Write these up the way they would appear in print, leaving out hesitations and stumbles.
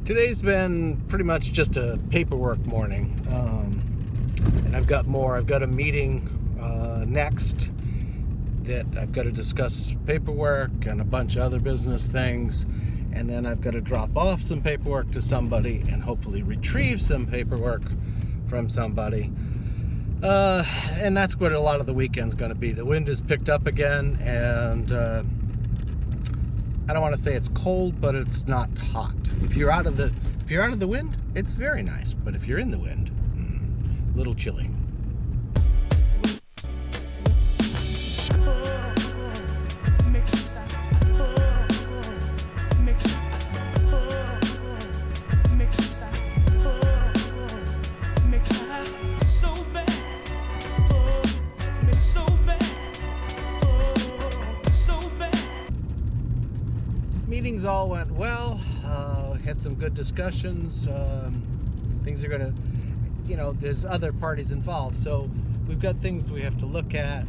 Today's been pretty much just a paperwork morning, and I've got more. I've got a meeting next that I've got to discuss paperwork and a bunch of other business things, and then I've got to drop off some paperwork to somebody and hopefully retrieve some paperwork from somebody. And that's what a lot of the weekend's going to be. The wind has picked up again, and I don't want to say it's cold, but it's not hot. If you're out of the wind, it's very nice. But if you're in the wind, a little chilly. Meetings all went well. Had some good discussions. Things are gonna, there's other parties involved, so we've got things we have to look at,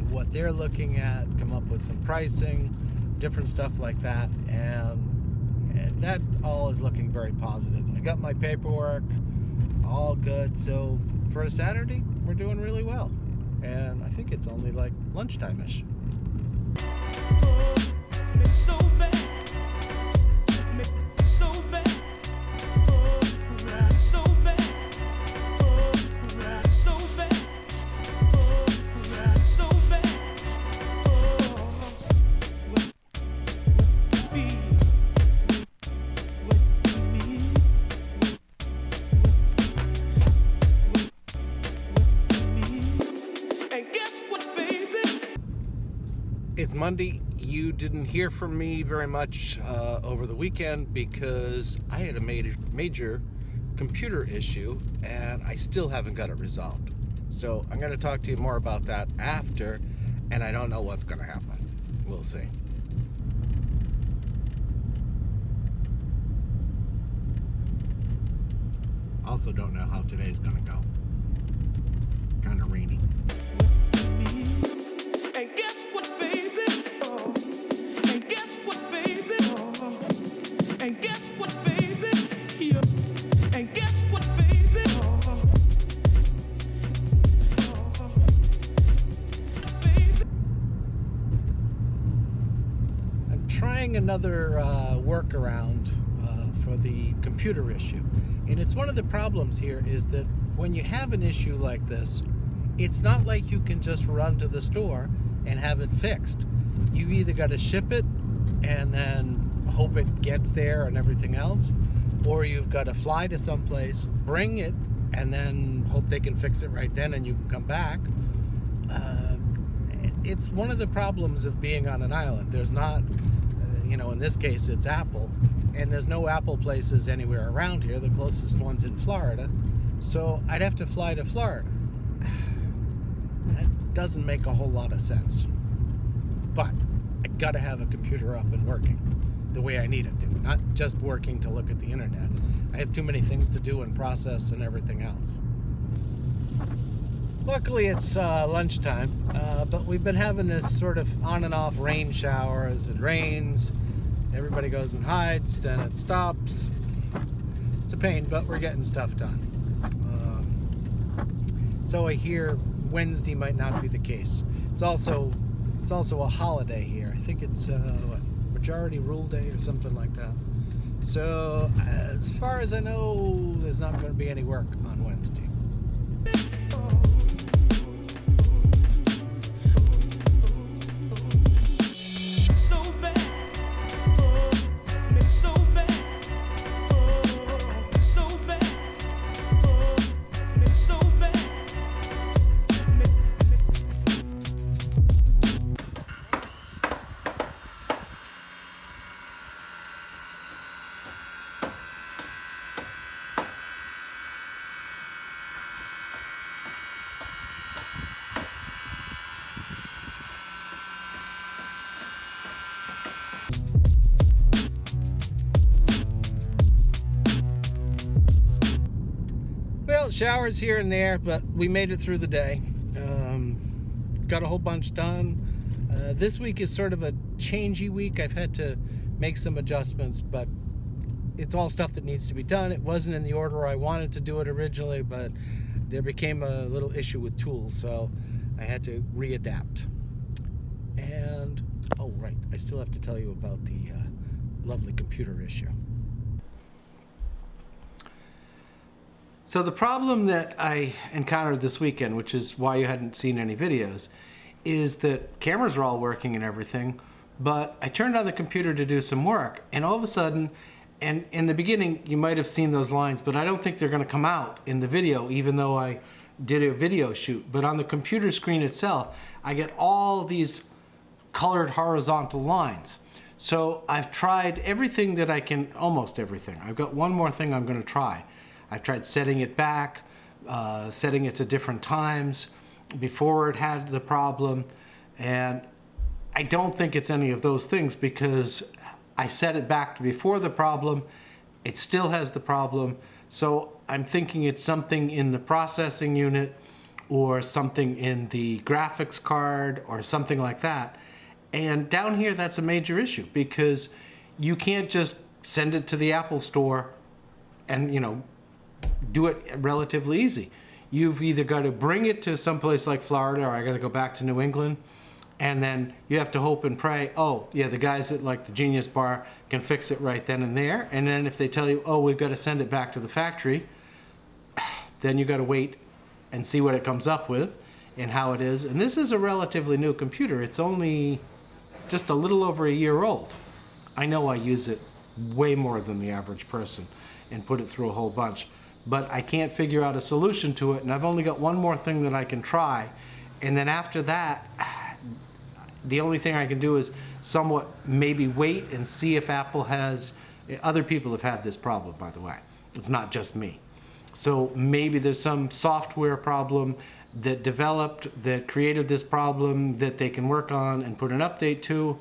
what they're looking at, come up with some pricing, different stuff like that, and that all is looking very positive. I got my paperwork, all good. So for a Saturday, we're doing really well, and I think it's only like lunchtime-ish. So bad. It's Monday. You didn't hear from me very much over the weekend because I had a major computer issue and I still haven't got it resolved. So I'm going to talk to you more about that after, and I don't know what's going to happen. We'll see. Also don't know how today's going to go. Kind of rainy. Another workaround for the computer issue, and it's one of the problems here is that when you have an issue like this, it's not like you can just run to the store and have it fixed. You either got to ship it and then hope it gets there and everything else, or you've got to fly to someplace, bring it, and then hope they can fix it right then and you can come back. It's one of the problems of being on an island. There's not, in this case it's Apple, and there's no Apple places anywhere around here. The closest one's in Florida, so I'd have to fly to Florida. That doesn't make a whole lot of sense, but I gotta have a computer up and working the way I need it to, not just working to look at the internet. I have too many things to do and process and everything else. Luckily it's lunchtime, but we've been having this sort of on and off rain shower. As it rains, everybody goes and hides, then it stops. It's a pain, but we're getting stuff done. So I hear Wednesday might not be the case. It's also a holiday here. I think it's Majority Rule Day or something like that. So as far as I know, there's not going to be any work on Wednesday. Well, showers here and there, but we made it through the day. Got a whole bunch done. This week is sort of a changey week. I've had to make some adjustments, but it's all stuff that needs to be done. It wasn't in the order I wanted to do it originally, but there became a little issue with tools, so I had to readapt. And, oh right, I still have to tell you about the lovely computer issue. So the problem that I encountered this weekend, which is why you hadn't seen any videos, is that cameras are all working and everything, but I turned on the computer to do some work, and all of a sudden, and in the beginning you might have seen those lines, but I don't think they're going to come out in the video, even though I did a video shoot. But on the computer screen itself, I get all these colored horizontal lines. So I've tried everything that I can, almost everything. I've got one more thing I'm going to try. I've tried setting it back, setting it to different times before it had the problem, and I don't think it's any of those things, because I set it back to before the problem, it still has the problem. So I'm thinking it's something in the processing unit or something in the graphics card or something like that. And down here, that's a major issue, because you can't just send it to the Apple store and, you know, do it relatively easy. You've either got to bring it to someplace like Florida, or I got to go back to New England, and then you have to hope and pray, oh yeah, the guys at like the Genius Bar can fix it right then and there. And then if they tell you, oh, we've got to send it back to the factory, then you got to wait and see what it comes up with and how it is. And this is a relatively new computer. It's only just a little over a year old. I know I use it way more than the average person and put it through a whole bunch, but I can't figure out a solution to it, and I've only got one more thing that I can try, and then after that, the only thing I can do is somewhat maybe wait and see if Apple has, other people have had this problem, by the way. It's not just me. So maybe there's some software problem that developed, that created this problem that they can work on and put an update to.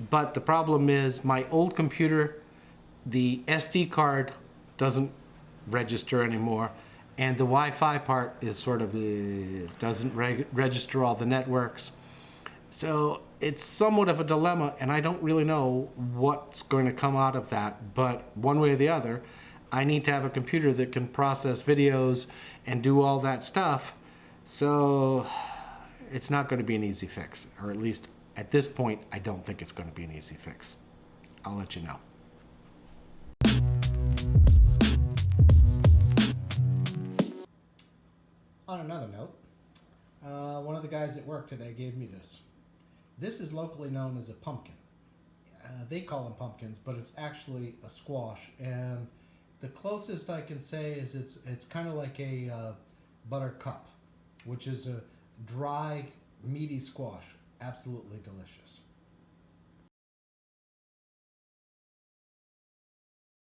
But the problem is my old computer, the SD card doesn't register anymore, and the Wi-Fi part is sort of, doesn't register all the networks. So it's somewhat of a dilemma, and I don't really know what's going to come out of that, but one way or the other, I need to have a computer that can process videos and do all that stuff. So it's not going to be an easy fix, or at least at this point, I don't think it's going to be an easy fix. I'll let you know. On another note, one of the guys at work today gave me this. This is locally known as a pumpkin. They call them pumpkins, but it's actually a squash. And the closest I can say is it's kind of like a buttercup, which is a dry, meaty squash. Absolutely delicious.